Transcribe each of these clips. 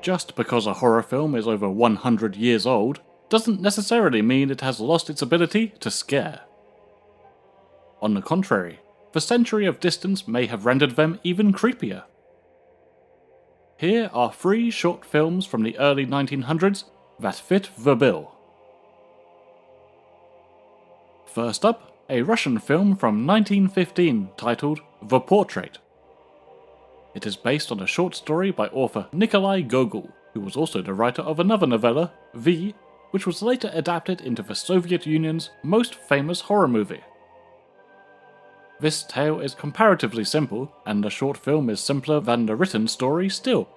Just because a horror film is over 100 years old doesn't necessarily mean it has lost its ability to scare. On the contrary, the century of distance may have rendered them even creepier. Here are 3 short films from the early 1900s that fit the bill. First up, a Russian film from 1915 titled The Portrait. It is based on a short story by author Nikolai Gogol, who was also the writer of another novella, V, which was later adapted into the Soviet Union's most famous horror movie. This tale is comparatively simple, and the short film is simpler than the written story still.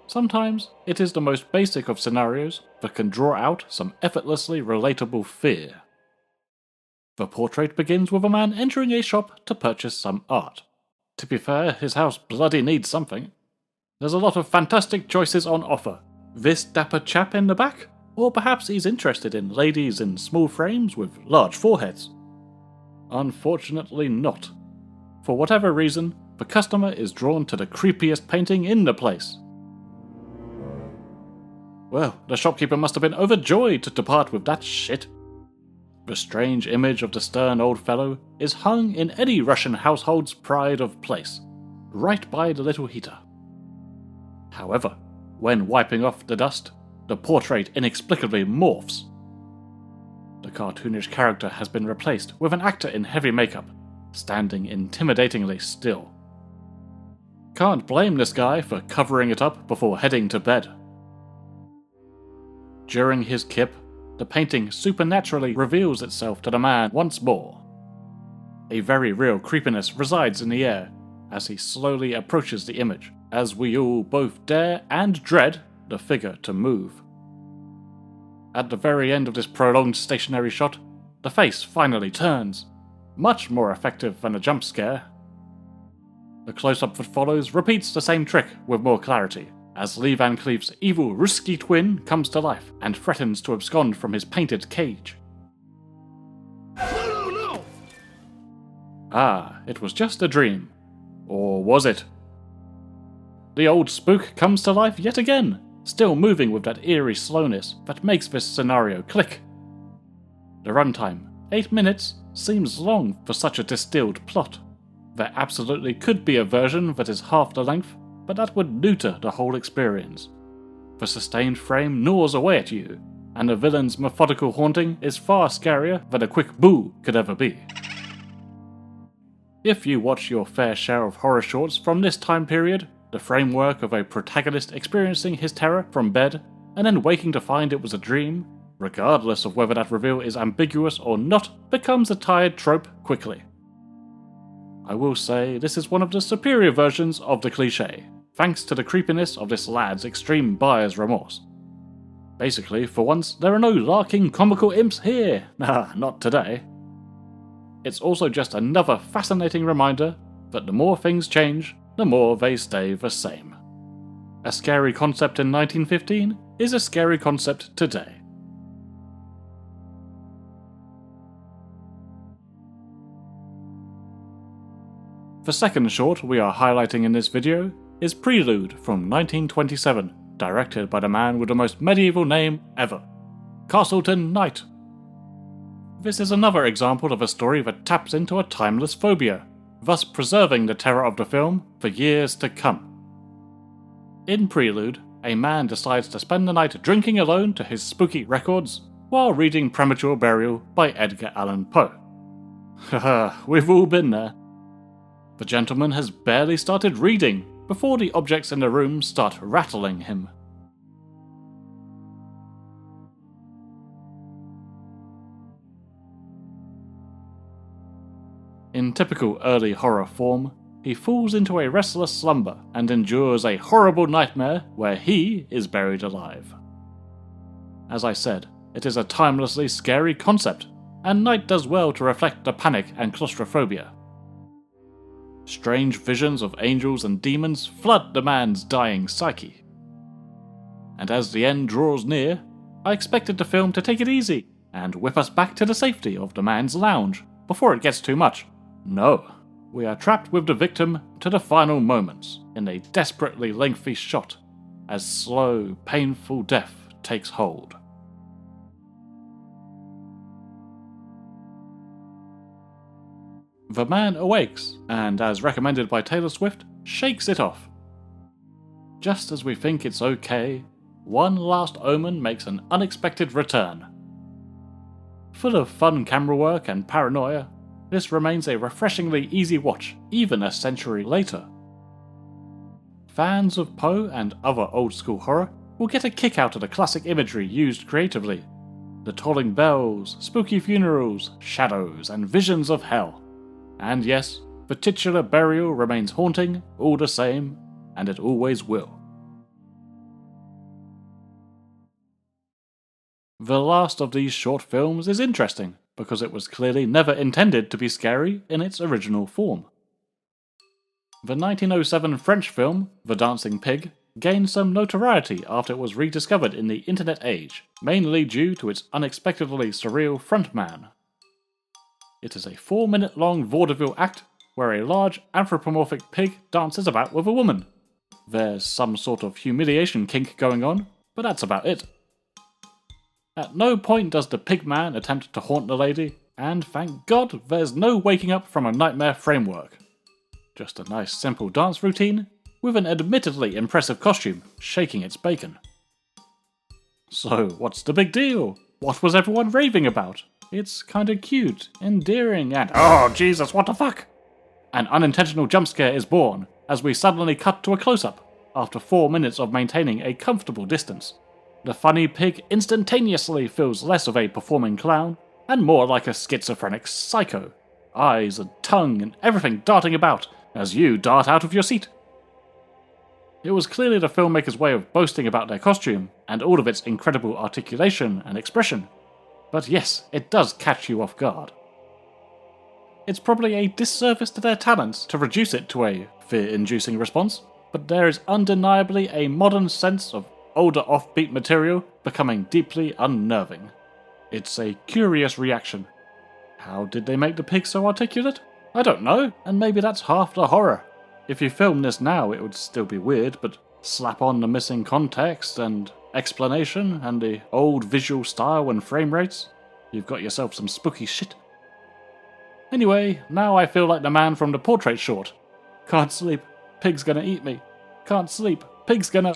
Sometimes it is the most basic of scenarios that can draw out some effortlessly relatable fear. The portrait begins with a man entering a shop to purchase some art. To be fair, his house bloody needs something. There's a lot of fantastic choices on offer. This dapper chap in the back? Or perhaps he's interested in ladies in small frames with large foreheads. Unfortunately not. For whatever reason, the customer is drawn to the creepiest painting in the place. Well, the shopkeeper must have been overjoyed to depart with that shit. The strange image of the stern old fellow is hung in any Russian household's pride of place, right by the little heater. However, when wiping off the dust, the portrait inexplicably morphs. The cartoonish character has been replaced with an actor in heavy makeup, standing intimidatingly still. Can't blame this guy for covering it up before heading to bed. During his kip, the painting supernaturally reveals itself to the man once more. A very real creepiness resides in the air as he slowly approaches the image, as we all both dare and dread the figure to move. At the very end of this prolonged stationary shot, the face finally turns, much more effective than a jump scare. The close-up that follows repeats the same trick with more clarity, as Lee Van Cleef's evil Ruski twin comes to life and threatens to abscond from his painted cage. No! Ah, it was just a dream. Or was it? The old spook comes to life yet again, still moving with that eerie slowness that makes this scenario click. The runtime, 8 minutes, seems long for such a distilled plot. There absolutely could be a version that is half the length, but that would neuter the whole experience. The sustained frame gnaws away at you, and the villain's methodical haunting is far scarier than a quick boo could ever be. If you watch your fair share of horror shorts from this time period, the framework of a protagonist experiencing his terror from bed and then waking to find it was a dream, regardless of whether that reveal is ambiguous or not, becomes a tired trope quickly. I will say this is one of the superior versions of the cliché, thanks to the creepiness of this lad's extreme buyer's remorse. Basically, for once, there are no larking comical imps here. Nah, not today. It's also just another fascinating reminder that the more things change, the more they stay the same. A scary concept in 1915 is a scary concept today. The second short we are highlighting in this video is Prelude from 1927, directed by the man with the most medieval name ever, Castleton Knight. This is another example of a story that taps into a timeless phobia, thus preserving the terror of the film for years to come. In Prelude, a man decides to spend the night drinking alone to his spooky records while reading Premature Burial by Edgar Allan Poe. Haha, we've all been there. The gentleman has barely started reading before the objects in the room start rattling him. In typical early horror form, he falls into a restless slumber and endures a horrible nightmare where he is buried alive. As I said, it is a timelessly scary concept, and Knight does well to reflect the panic and claustrophobia. Strange visions of angels and demons flood the man's dying psyche. And as the end draws near, I expected the film to take it easy and whip us back to the safety of the man's lounge before it gets too much. No, we are trapped with the victim to the final moments in a desperately lengthy shot, as slow, painful death takes hold. The man awakes, and as recommended by Taylor Swift, shakes it off. Just as we think it's okay, one last omen makes an unexpected return. Full of fun camera work and paranoia, this remains a refreshingly easy watch, even a century later. Fans of Poe and other old-school horror will get a kick out of the classic imagery used creatively. The tolling bells, spooky funerals, shadows, and visions of hell. And yes, the titular burial remains haunting, all the same, and it always will. The last of these short films is interesting, because it was clearly never intended to be scary in its original form. The 1907 French film, The Dancing Pig, gained some notoriety after it was rediscovered in the internet age, mainly due to its unexpectedly surreal frontman. It is a 4-minute long vaudeville act where a large anthropomorphic pig dances about with a woman. There's some sort of humiliation kink going on, but that's about it. At no point does the pig man attempt to haunt the lady, and thank God there's no waking up from a nightmare framework. Just a nice simple dance routine, with an admittedly impressive costume shaking its bacon. So what's the big deal? What was everyone raving about? It's kinda cute, endearing, and oh Jesus, what the fuck? An unintentional jump scare is born, as we suddenly cut to a close-up, after 4 minutes of maintaining a comfortable distance. The funny pig instantaneously feels less of a performing clown, and more like a schizophrenic psycho. Eyes and tongue and everything darting about, as you dart out of your seat. It was clearly the filmmaker's way of boasting about their costume, and all of its incredible articulation and expression. But yes, it does catch you off guard. It's probably a disservice to their talents to reduce it to a fear-inducing response, but there is undeniably a modern sense of older offbeat material becoming deeply unnerving. It's a curious reaction. How did they make the pig so articulate? I don't know, and maybe that's half the horror. If you film this now it would still be weird, but slap on the missing context and explanation and the old visual style and frame rates, you've got yourself some spooky shit. Anyway, now I feel like the man from the portrait short. Can't sleep, pig's gonna eat me. Can't sleep, pig's gonna...